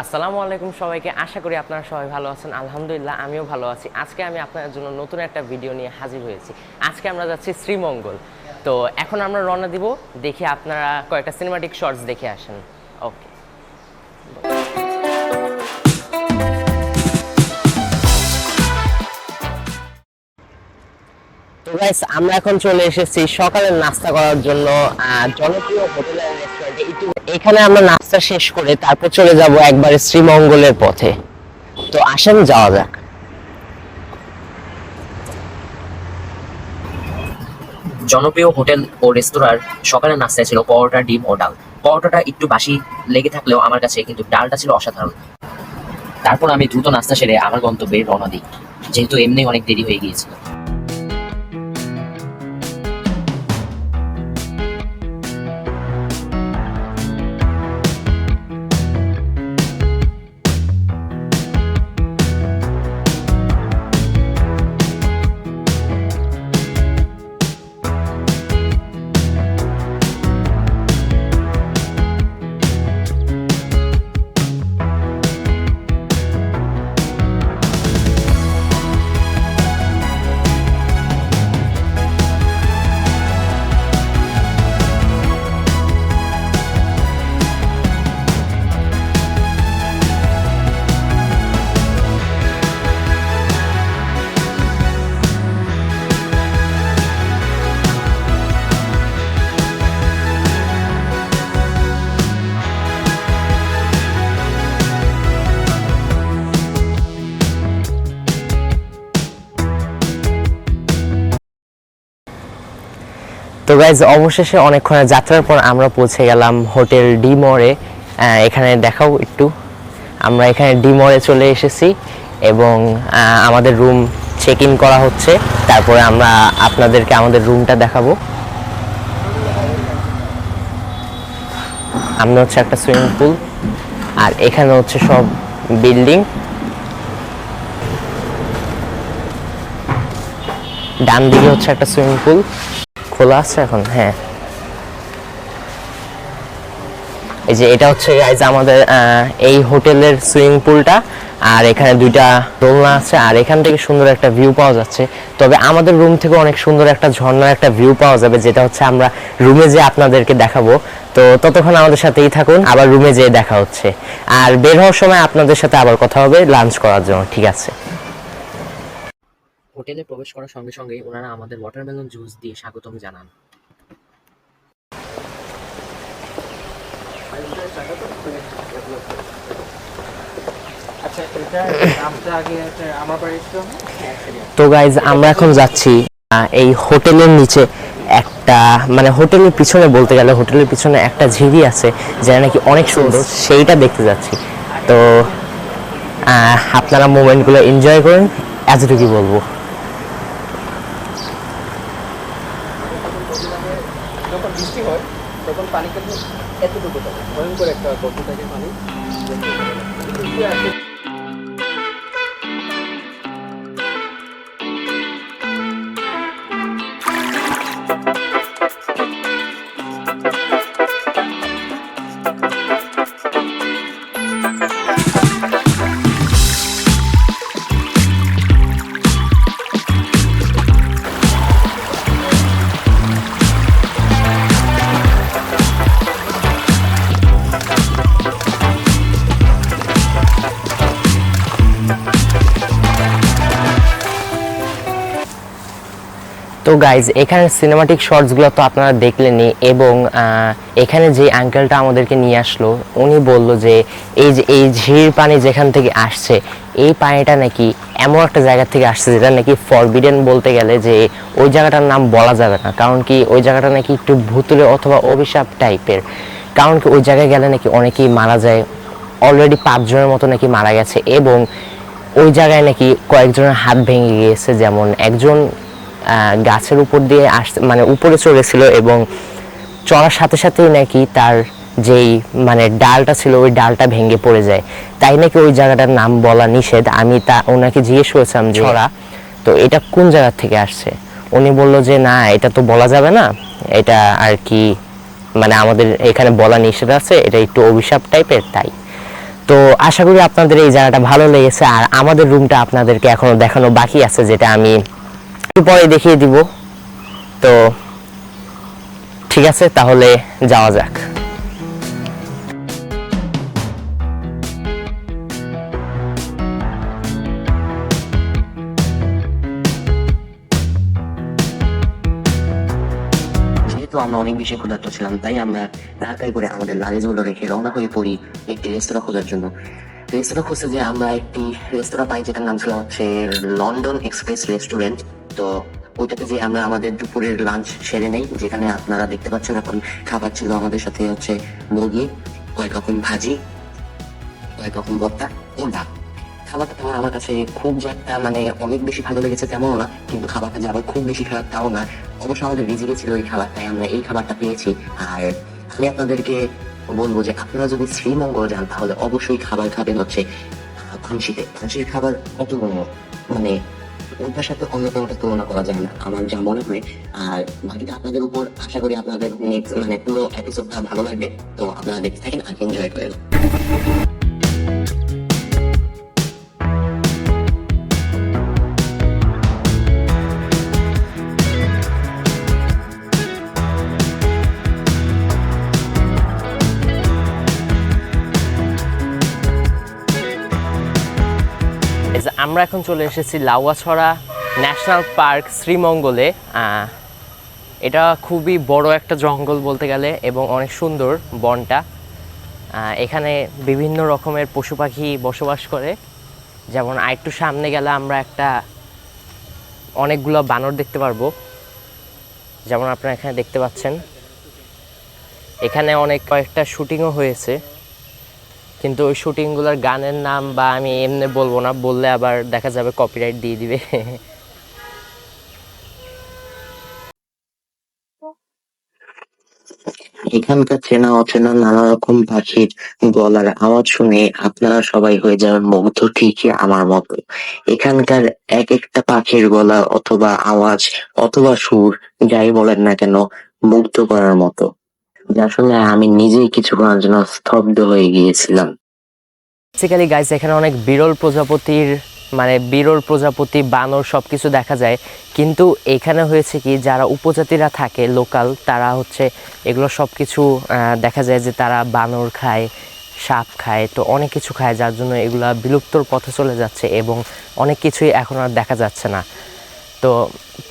আসসালামু আলাইকুম সবাইকে। আশা করি আপনারা সবাই ভালো আছেন। আলহামদুলিল্লাহ আমিও ভালো আছি। আজকে আমি আপনাদের জন্য নতুন একটা ভিডিও নিয়ে হাজির হয়েছি। আজকে আমরা যাচ্ছি শ্রীমঙ্গল। তো এখন আমরা রওনা দিব, দেখি আপনারা কয়েকটা সিনেমাটিক শর্টস দেখে আসেন। ওকে। তো গাইস, আমরা এখন চলে এসেছি সকালের নাস্তা করার জন্য জনপ্রিয় হোটেল এন্ড রেস্টুরেন্টে। এখানে আমরা নাস্তা শেষ করে তারপর চলে যাব একবারে শ্রীমঙ্গলের পথে। তো আসেন যাওয়া যাক। জনপ্রিয় হোটেল ও রেস্তোরাঁর সকালের নাস্তায় ছিল পরোটা, ডিম ও ডাল। পরোটাটা একটু বাসি লেগে থাকলেও আমার কাছে কিন্তু ডালটা ছিল অসাধারণ। তারপর আমি দ্রুত নাস্তা সেরে আমার গন্তব্যে রওনা দিই, যেহেতু এমনি অনেক দেরি হয়ে গিয়েছিল। তো গাইজ, অবশেষে অনেকক্ষণ যাত্রার পর আমরা পৌঁছে গেলাম হোটেল ডি মোরে। এখানে দেখাও একটু, আমরা এখানে ডি মোরে চলে এসেছি এবং আমাদের রুম চেক ইন করা হচ্ছে। তারপরে আমরা আপনাদেরকে আমাদের রুমটা দেখাবো। আমরা হচ্ছে একটা সুইমিং পুল, আর এখানে হচ্ছে সব বিল্ডিং। ডান দিকে হচ্ছে একটা সুইমিং পুল, খোলা আছে এখন। হ্যাঁ, এই যে এটা হচ্ছে গাইজ আমাদের এই হোটেলের সুইমিং পুলটা। আর এখানে দুইটা দোলনা আছে, আর এখান থেকে সুন্দর একটা ভিউ পাওয়া যাচ্ছে। তবে আমাদের রুম থেকে অনেক সুন্দর একটা ঝর্ণার একটা ভিউ পাওয়া যাবে, যেটা হচ্ছে আমরা রুমে যেয়ে আপনাদেরকে দেখাবো। তো ততক্ষণ আমাদের সাথেই থাকুন, আবার রুমে যেয়ে দেখা হচ্ছে। আর বের হওয়ার সময় আপনাদের সাথে আবার কথা হবে লাঞ্চ করার জন্য, ঠিক আছে? হোটেলে প্রবেশ করার সঙ্গে সঙ্গেই ওনারা আমাদের ওয়াটারমেলন জুস দিয়ে স্বাগতম জানান। তো গাইজ, আমরা এখন যাচ্ছি এই হোটেলের নিচে একটা, মানে হোটেলের পিছনে বলতে গেলে হোটেলের পিছনে একটা ঝিরি আছে, যেটা নাকি অনেক সুন্দর, সেইটা দেখতে যাচ্ছি। তো আপনারা মোমেন্টগুলো এনজয় করেন, এতটুকুই বলবো। যখন বৃষ্টি হয় তখন পানি কিন্তু এতটুকু থাকে, ভয়ঙ্কর একটা গর্ত থাকে পানি। তো গাইজ, এখানে সিনেমাটিক শর্টসগুলো তো আপনারা দেখলেনই, এবং এখানে যে আঙ্কেলটা আমাদেরকে নিয়ে আসলো, উনি বলল যে এই ঝির পানি যেখান থেকে আসছে, এই পানিটা নাকি এমন একটা জায়গা থেকে আসছে যেটা নাকি ফরবিডেন, বলতে গেলে যে ওই জায়গাটার নাম বলা যাবে না। কারণ কি ওই জায়গাটা নাকি একটু ভুতুড়ে অথবা অভিশাপ টাইপের। কারণ কি ওই জায়গায় গেলে নাকি অনেকেই মারা যায়। অলরেডি 5 জনের মতো নাকি মারা গেছে, এবং ওই জায়গায় নাকি কয়েকজনের হাত ভেঙে গিয়েছে। যেমন একজন গাছের উপর দিয়ে আসতে, মানে উপরে চড়েছিল, এবং চড়ার সাথে সাথেই নাকি তার যেই মানে ডালটা ছিল ওই ডালটা ভেঙে পড়ে যায়। তাই নাকি ওই জায়গাটার নাম বলা নিষেধ। আমি ওনাকে জিজ্ঞেস করেছিলাম ছড়া, তো এটা কোন জায়গা থেকে আসছে। উনি বলল যে না, এটা তো বলা যাবে না, এটা আর কি মানে আমাদের এখানে বলা নিষেধ আছে, এটা একটু অভিশাপ টাইপের, তাই। তো তো আশা করি আপনাদের এই জায়গাটা ভালো লেগেছে। আর আমাদের রুমটা আপনাদেরকে এখনো দেখানো বাকি আছে, যেটা আমি একটু পরে দেখিয়ে দিব। তো ঠিক আছে, তাহলে যাওয়া যাক। যেহেতু আমরা অনেক বেশি ক্ষুধার্ত ছিলাম, তাই আমরা তাড়াতাড়ি করে আমাদের লাগেজগুলো রেখে রওনা হয়ে পড়ি একটি রেস্তোরাঁ খোঁজার জন্য। রেস্তোরাঁ খুঁজতে যে আমরা একটি রেস্তোরাঁ পাই, যেটার নাম ছিল হচ্ছে লন্ডন এক্সপ্রেস রেস্টুরেন্ট। তো ওইটাতে যে আমরা আমাদের দুপুরের লাঞ্চ সেরে নেই, যেখানে আপনারা দেখতে পাচ্ছেন এখন খাবার ছিল আমাদের সাথে হচ্ছে মুরগি, কয়েক রকম ভাজি, কয়েক রকম ভর্তা ও ডাল। খাবারটা তোমার আমার কাছে খুব যে একটা মানে অনেক বেশি ভালো লেগেছে তেমনও না, কিন্তু খাবারটা যে আবার খুব বেশি খারাপ তাও না। অবশ্য আমাদের রিজিকে ছিল এই খাবার, তাই আমরা এই খাবারটা পেয়েছি। আর আমি আপনাদেরকে বলবো যে আপনারা যদি শ্রীমঙ্গল যান তাহলে অবশ্যই খাবার খাবেন হচ্ছে ফাংশিতে। ফাংশির খাবার কত মানে ওটার সাথে অন্য কোনোটা তুলনা করা যায় না আমার যা মনে হয়। আর বাকিটা আপনাদের উপর, আশা করি আপনাদের নেক্সট মানে পুরো এপিসোডটা ভালো লাগবে। তো আপনারা দেখতে থাকেন আর এনজয় করেন। আমরা এখন চলে এসেছি লাউয়াছড়া ন্যাশনাল পার্ক শ্রীমঙ্গলে। এটা খুবই বড় একটা জঙ্গল বলতে গেলে, এবং অনেক সুন্দর বনটা। এখানে বিভিন্ন রকমের পশু পাখি বসবাস করে। যেমন আরেকটু সামনে গেলে আমরা অনেকগুলো বানর দেখতে পারবো, যেমন আপনারা এখানে দেখতে পাচ্ছেন। এখানে কয়েকটা শুটিংও হয়েছে, কিন্তু ওই শুটিংগুলোর গানের নাম বা আমি এমনি বলবো না, বললে আবার দেখা যাবে কপিরাইট দিয়ে দিবে। এখানকার চেনা অচেনা নানা রকম পাখির গলার আওয়াজ শুনে আপনারা সবাই হয়ে যাবেন মুগ্ধ, ঠিকই আমার মতো। এখানকার এক একটা পাখির গলা অথবা আওয়াজ অথবা সুর যাই বলেন না কেন, মুগ্ধ করার মতো, যা শুনে আমি নিজেই কিছুক্ষণের জন্য স্তব্ধ হয়ে গিয়েছিলাম। বেসিক্যালি গাইস, এখানে অনেক বিরল প্রজাপতি বানর সব কিছু দেখা যায়। কিন্তু এখানে হয়েছে কি, যারা উপজাতিরা থাকে লোকাল, তারা এগুলো সব কিছু দেখা যায় যে তারা বানর খায়, সাপ খায়, তো অনেক কিছু খায়, যার জন্য এগুলা বিলুপ্তর পথে চলে যাচ্ছে এবং অনেক কিছুই এখন আর দেখা যাচ্ছে না। তো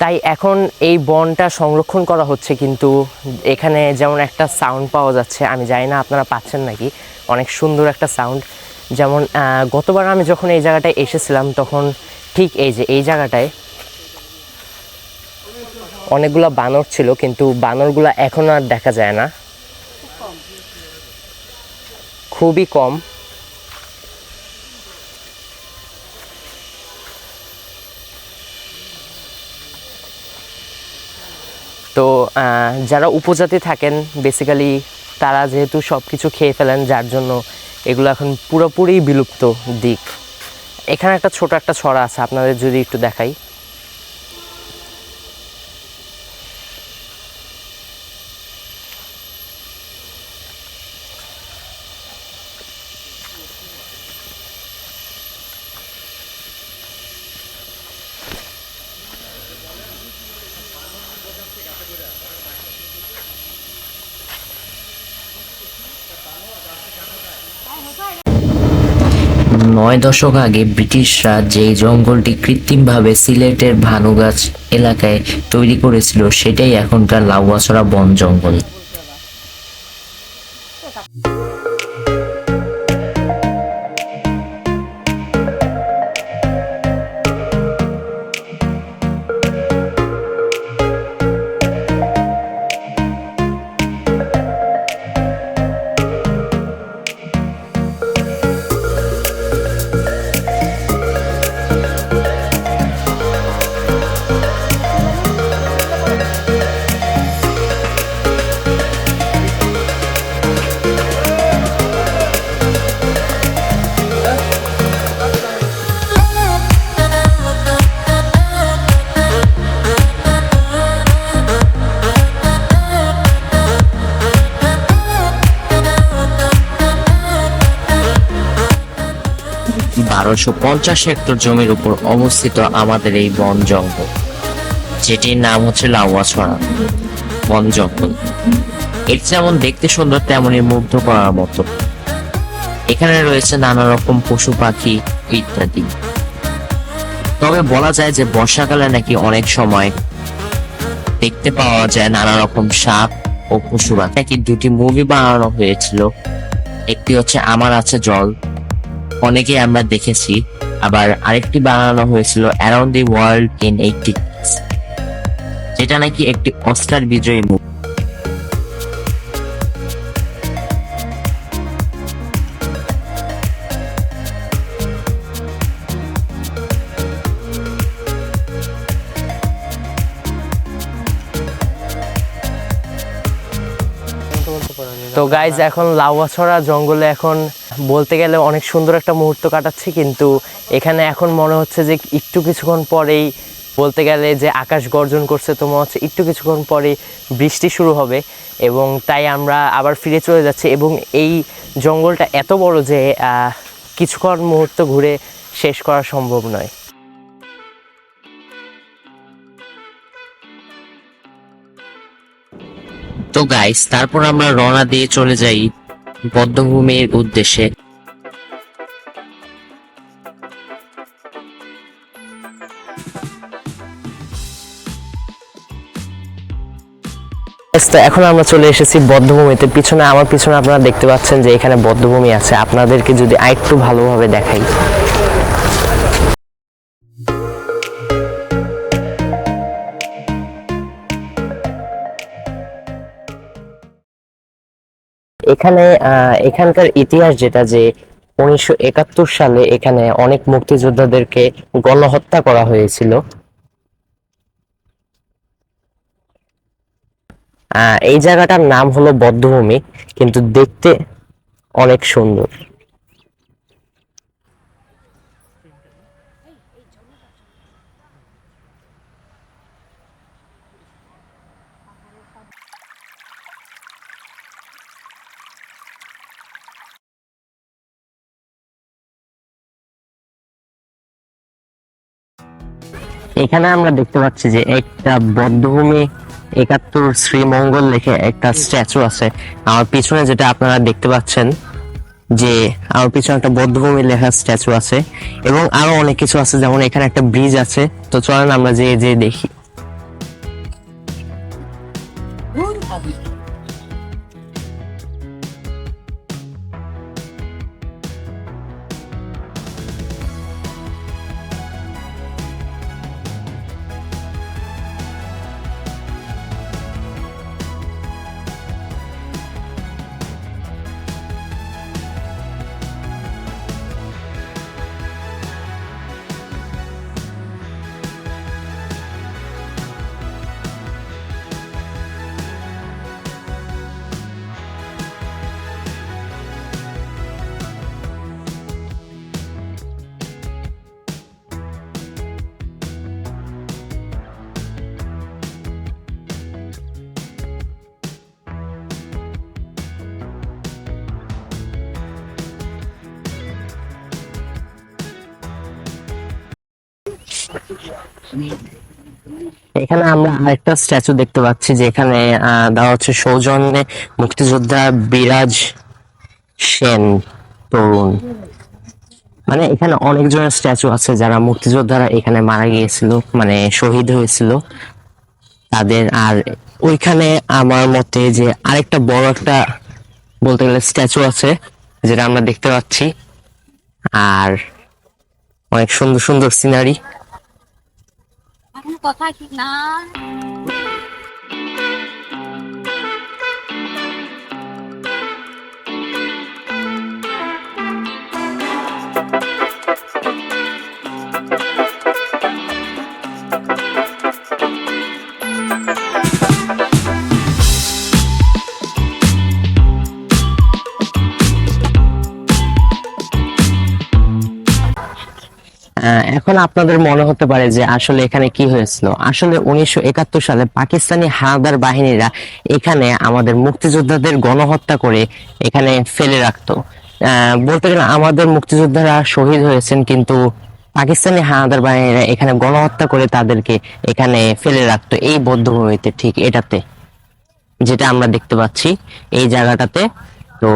তাই এখন এই বনটা সংরক্ষণ করা হচ্ছে। কিন্তু এখানে যেমন একটা সাউন্ড পাওয়া যাচ্ছে, আমি জানি না আপনারা পাচ্ছেন নাকি, অনেক সুন্দর একটা সাউন্ড। যেমন গতবার আমি যখন এই জায়গাটায় এসেছিলাম, তখন ঠিক এই জায়গাটায় অনেকগুলো বানর ছিল, কিন্তু বানরগুলো এখন আর দেখা যায় না, খুবই কম। তো যারা উপজাতি থাকেন বেসিক্যালি, তারা যেহেতু সব কিছু খেয়ে ফেলেন, যার জন্য এগুলো এখন পুরোপুরি বিলুপ্ত দিক। এখানে একটা ছোট একটা ছড়া আছে, আপনাদের যদি একটু দেখাই। নয় দশক আগে ব্রিটিশরা যে জঙ্গলটি কৃত্রিমভাবে সিলেটের ভানুগাছ এলাকায় তৈরি করেছিল, সেটাই এখনকার লাউয়াছড়া বন জঙ্গল। 1250 হেক্টর জমির উপর অবস্থিত আমাদের এই বন জঙ্গল, যেটির নাম হচ্ছে লাউয়াছড়া বন জঙ্গল। এটি যেমন দেখতে সুন্দর তেমনই মুগ্ধ করার মতো। এখানে রয়েছে নানা রকম পশু পাখি ইত্যাদি। তবে বলা যায় যে বর্ষাকালে নাকি অনেক সময় দেখতে পাওয়া যায় নানা রকম সাপ ও পশু পাখি। নাকি দুটি মুভি বানানো হয়েছিল, একটি হচ্ছে আমার আছে জল, অনেকে আমরা দেখেছি, আবার আরেকটি বানানো হয়েছিল around the world in 80 days, যেটা নাকি একটি অস্কার বিজয়ী মুভি। তো গাইজ এখন লাউয়াছড়া জঙ্গলে এখন বলতে গেলে অনেক সুন্দর একটা মুহূর্ত কাটাচ্ছি, কিন্তু এখানে এখন মনে হচ্ছে যে একটু কিছুক্ষণ পরেই বলতে গেলে যে আকাশ গর্জন করছে, তো মনে হচ্ছে একটু কিছুক্ষণ পরেই বৃষ্টি শুরু হবে, এবং তাই আমরা আবার ফিরে চলে যাচ্ছি। এবং এই জঙ্গলটা এত বড় যে কিছুক্ষণ মুহূর্ত ঘুরে শেষ করা সম্ভব নয়। তো গাইস, তারপর আমরা রওনা দিয়ে চলে যাই বধ্যভূমির উদ্দেশ্যে। তো এখন আমরা চলে এসেছি বধ্যভূমিতে। আমার পিছনে আপনারা দেখতে পাচ্ছেন যে এখানে বধ্যভূমি আছে। আপনাদেরকে যদি আরেকটু ভালোভাবে দেখাই, এখানকার ইতিহাস যেটা, যে 1971 সালে এখানে অনেক মুক্তিযোদ্ধাদেরকে গণহত্যা করা হয়েছিল। এই জায়গাটার নাম হলো বধ্যভূমি, কিন্তু দেখতে অনেক সুন্দর। এখানে আমরা দেখতে পাচ্ছি যে একটা বধ্যভূমি 71 শ্রীমঙ্গল লেখে একটা স্ট্যাচু আছে। আমার পিছনে যেটা আপনারা দেখতে পাচ্ছেন, যে আমার পিছনে একটা বধ্যভূমি লেখা স্ট্যাচু আছে, এবং আরো অনেক কিছু আছে, যেমন এখানে একটা ব্রিজ আছে। তো চলেন আমরা যে দেখি। এখানে আমরা আরেকটা স্ট্যাচু দেখতে পাচ্ছি, যেখানে দেওয়া হচ্ছে সৌজন্যে মুক্তিযোদ্ধা বিরাজ সেন তরুণ। মানে এখানে অনেকজনের স্ট্যাচু আছে যারা মুক্তিযোদ্ধারা এখানে মারা গিয়েছিল, মানে শহীদ হয়েছিল তাদের। আর ওইখানে আমার মতে যে আরেকটা বড় একটা বলতে গেলে স্ট্যাচু আছে, যেটা আমরা দেখতে পাচ্ছি। আর অনেক সুন্দর সুন্দর সিনারি। কথা ঠিক না। এখন আপনাদের মনে হতে পারে যে আসলে এখানে কি হয়েছিল। আসলে 1971 সালে পাকিস্তানি হানাদার বাহিনীরা এখানে আমাদের মুক্তিযোদ্ধাদের গণহত্যা করে এখানে ফেলে রাখতো, বলতে গেলে আমাদের মুক্তিযোদ্ধারা শহীদ হয়েছেন, কিন্তু পাকিস্তানি হানাদার বাহিনীরা এখানে গণহত্যা করে তাদেরকে এখানে ফেলে রাখতো এই বধ্যভূমিতে, ঠিক এটাতে যেটা আমরা দেখতে পাচ্ছি এই জায়গাটাতে। তো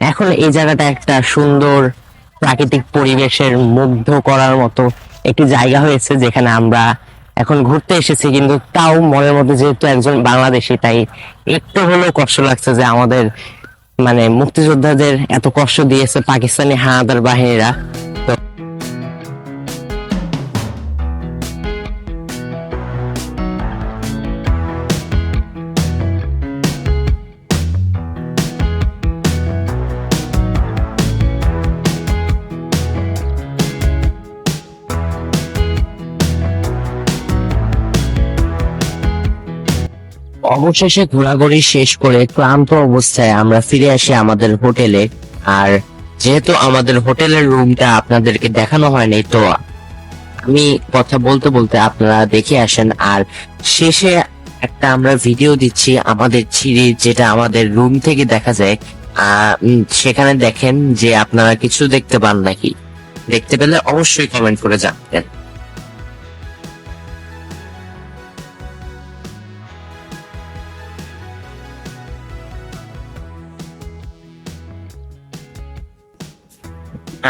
এখন এই জায়গাটা একটা সুন্দর প্রাকৃতিক পরিবেশের মুগ্ধ করার মতো একটি জায়গা হয়েছে, যেখানে আমরা এখন ঘুরতে এসেছি। কিন্তু তাও মনের মধ্যে যেহেতু একজন বাংলাদেশী, তাই একটু হলেও কষ্ট লাগছে যে আমাদের মানে মুক্তিযোদ্ধাদের এত কষ্ট দিয়েছে পাকিস্তানি হানাদার বাহিনীরা। তো অবশেষে ঘোরাঘুরি শেষ করে ক্লান্ত অবস্থায় আমরা ফিরে আসি আমাদের হোটেলে। আর যেহেতু আমাদের হোটেলের রুমটা আপনাদেরকে দেখানো হয়নি, তো আমি কথা বলতে বলতে আপনারা দেখে আসেন। আর শেষে একটা আমরা ভিডিও দিচ্ছি আমাদের সিঁড়ি, যেটা আমাদের রুম থেকে দেখা যায়। সেখানে দেখেন যে আপনারা কিছু দেখতে পান নাকি। দেখতে পেলে অবশ্যই কমেন্ট করে জানাবেন।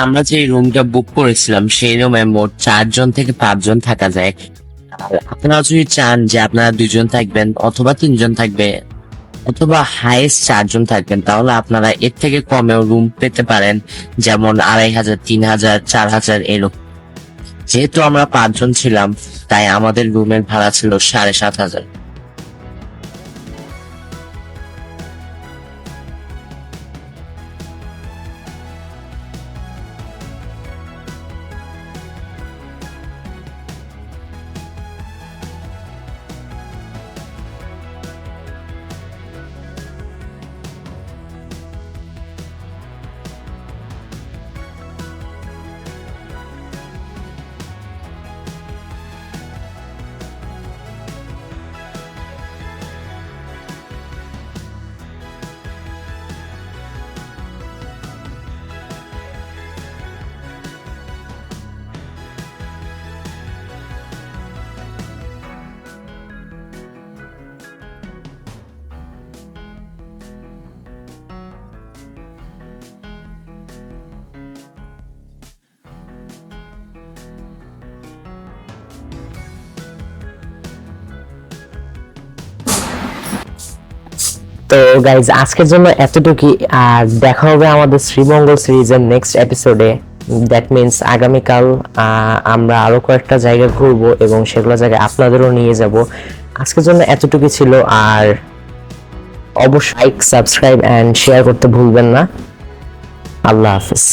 আমরা যে রুমটা বুক করেছিলাম সেই রুমে মোট 4 জন থেকে 5 জন থাকা যায়। আর আপনারা যদি চান যে আপনারা 2 জন থাকবেন অথবা 3 জন থাকবে অথবা হাইয়েস্ট 4 জন থাকবেন, তাহলে আপনারা এর থেকে কমেও রুম পেতে পারেন, যেমন 2500, 3000, 4000 এরকম। যেহেতু আমরা 5 জন ছিলাম, তাই আমাদের রুমের ভাড়া ছিল 7500। তো গাইজ আজকের জন্য এতটুকুই, আর দেখা হবে আমাদের শ্রীমঙ্গল সিরিজের নেক্সট এপিসোডে। দ্যাট মিনস আগামীকাল আমরা আরো কয়েকটা জায়গা ঘুরবো এবং সেগুলো জায়গায় আপনাদেরও নিয়ে যাব। আজকের জন্য এতটুকুই ছিল, আর অবশ্যই লাইক, সাবস্ক্রাইব এন্ড শেয়ার করতে ভুলবেন না। আল্লাহ হাফিজ।